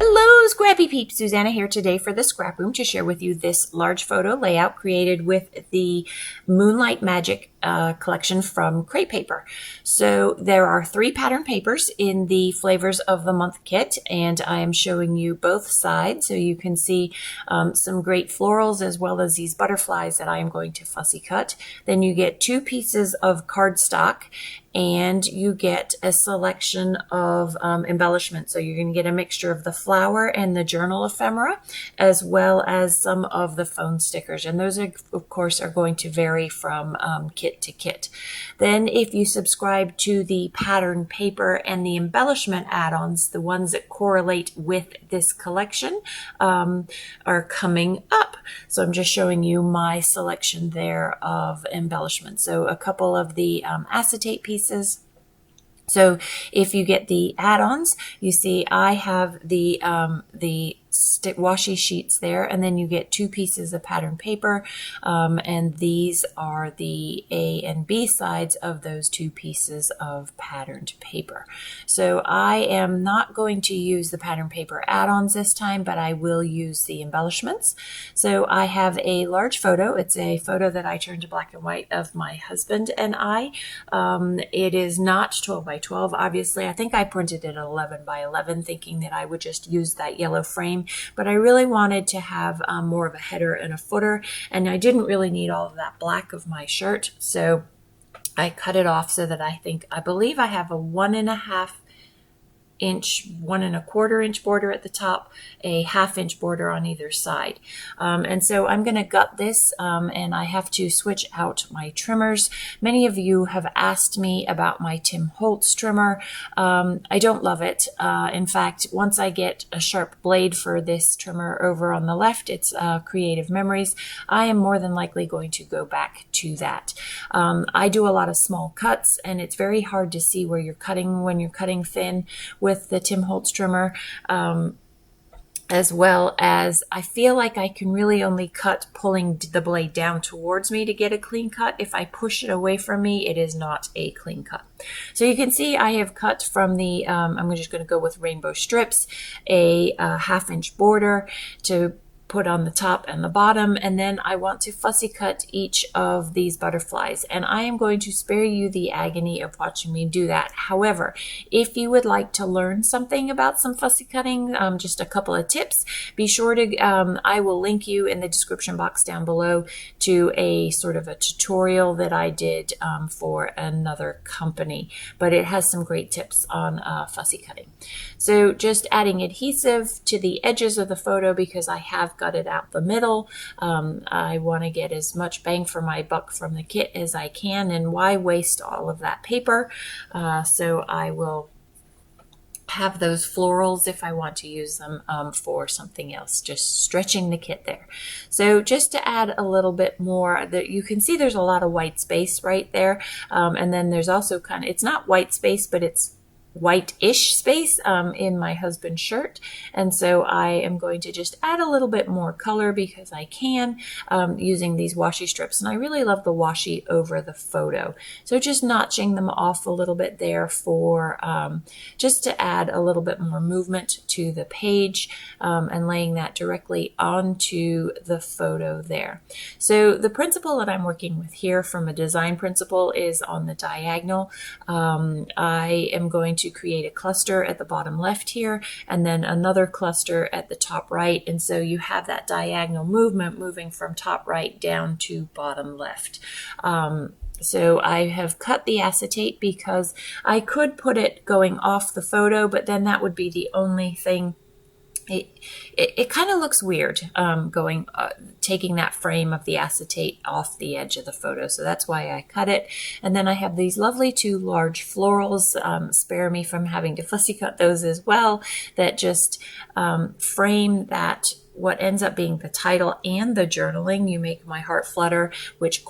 Hello, Scrappy Peeps. Suzanna here today for the Scrap Room to share with you this large photo layout created with the Moonlight Magic collection from Crate Paper. So there are 3 pattern papers in the Flavors of the Month kit, and I am showing you both sides so you can see some great florals as well as these butterflies that I am going to fussy cut. Then you get 2 pieces of cardstock, and you get a selection of embellishments. So you're going to get a mixture of the flower and the journal ephemera, as well as some of the phone stickers. And those, of course, are going to vary from kit to kit. Then if you subscribe to the pattern paper and the embellishment add-ons, the ones that correlate with this collection are coming up. So I'm just showing you my selection there of embellishments. So a couple of the acetate pieces. So if you get the add-ons, you see I have the washi sheets there, and then you get 2 pieces of pattern paper, and these are the A and B sides of those 2 pieces of patterned paper. So I am not going to use the pattern paper add-ons this time, but I will use the embellishments. So I have a large photo. It's a photo that I turned to black and white of my husband and I. It is not 12 by 12, obviously. I think I printed it 11 by 11, thinking that I would just use that yellow frame. But I really wanted to have more of a header and a footer, and I didn't really need all of that black of my shirt, so I cut it off so that I believe I have a 1.5 inch, 1 1/4 inch border at the top, a 1/2 inch border on either side. And so I'm going to gut this, and I have to switch out my trimmers. Many of you have asked me about my Tim Holtz trimmer. I don't love it. In fact, once I get a sharp blade for this trimmer over on the left, it's Creative Memories, I am more than likely going to go back to that. I do a lot of small cuts, and it's very hard to see where you're cutting when you're cutting thin with the Tim Holtz trimmer, as well as I feel like I can really only cut pulling the blade down towards me to get a clean cut. If I push it away from me, it is not a clean cut. So you can see I have cut from the, I'm just going to go with rainbow strips, a 1/2 inch border to put on the top and the bottom, and then I want to fussy cut each of these butterflies, and I am going to spare you the agony of watching me do that. However, if you would like to learn something about some fussy cutting, just a couple of tips, be sure to, I will link you in the description box down below to a sort of a tutorial that I did for another company, but it has some great tips on fussy cutting. So just adding adhesive to the edges of the photo because I have gutted out the middle. I want to get as much bang for my buck from the kit as I can, and why waste all of that paper? So I will have those florals if I want to use them for something else, just stretching the kit there. So just to add a little bit more, that you can see there's a lot of white space right there, and then there's also kind of, it's not white space, but it's white-ish space in my husband's shirt, and so I am going to just add a little bit more color because I can, using these washi strips, and I really love the washi over the photo. So just notching them off a little bit there for just to add a little bit more movement to the page, and laying that directly onto the photo there. So the principle that I'm working with here from a design principle is on the diagonal. I am going to create a cluster at the bottom left here, and then another cluster at the top right, and so you have that diagonal movement moving from top right down to bottom left. So I have cut the acetate because I could put it going off the photo, but then that would be the only thing. It kind of looks weird taking that frame of the acetate off the edge of the photo, so that's why I cut it. And then I have these lovely 2 large florals, spare me from having to fussy cut those as well, that just frame that, what ends up being the title and the journaling, You Make My Heart Flutter, which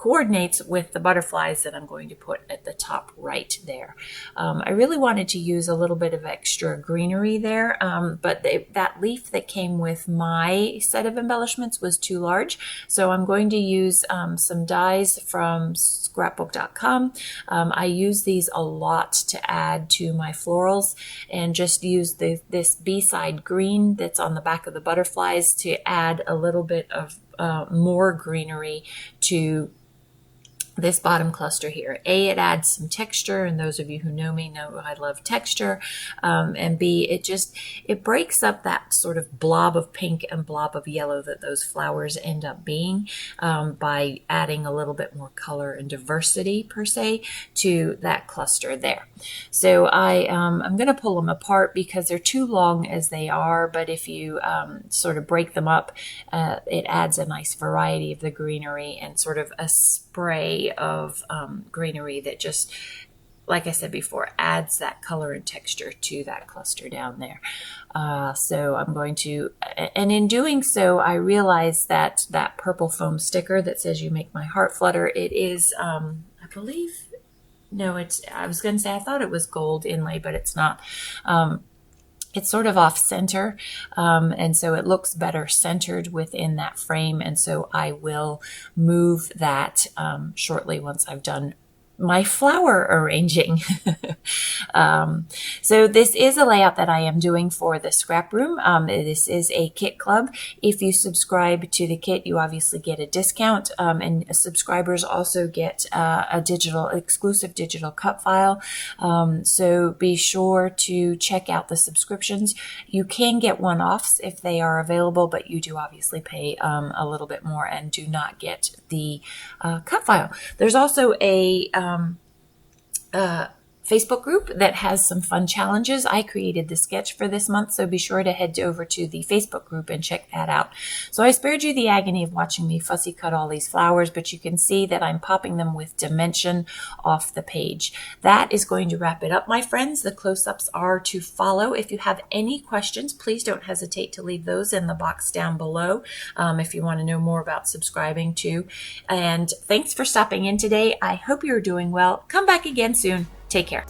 coordinates with the butterflies that I'm going to put at the top right there. I really wanted to use a little bit of extra greenery there, but that leaf that came with my set of embellishments was too large. So I'm going to use some dies from scrapbook.com. I use these a lot to add to my florals, and just use this B-side green that's on the back of the butterflies to add a little bit of more greenery to this bottom cluster here. A, it adds some texture, and those of you who know me know I love texture. And B, it breaks up that sort of blob of pink and blob of yellow that those flowers end up being, by adding a little bit more color and diversity per se to that cluster there. So I'm going to pull them apart because they're too long as they are, but if you sort of break them up, it adds a nice variety of the greenery and sort of a spray of greenery that just, like I said before, adds that color and texture to that cluster down there. So I'm going to, and in doing so, I realized that that purple foam sticker that says "You Make My Heart Flutter," it is, I believe, no, I was going to say I thought it was gold inlay, but it's not. It's sort of off center, and so it looks better centered within that frame, and so I will move that shortly once I've done my flower arranging. So this is a layout that I am doing for the scrap room. This is a kit club. If you subscribe to the kit, you obviously get a discount, and subscribers also get a exclusive digital cut file. So be sure to check out the subscriptions. You can get one-offs if they are available, but you do obviously pay a little bit more and do not get the cut file. There's also a Facebook group that has some fun challenges. I created the sketch for this month, so be sure to head over to the Facebook group and check that out. So I spared you the agony of watching me fussy cut all these flowers, but you can see that I'm popping them with dimension off the page. That is going to wrap it up, my friends. The close-ups are to follow. If you have any questions, please don't hesitate to leave those in the box down below, if you want to know more about subscribing too. And thanks for stopping in today. I hope you're doing well. Come back again soon. Take care.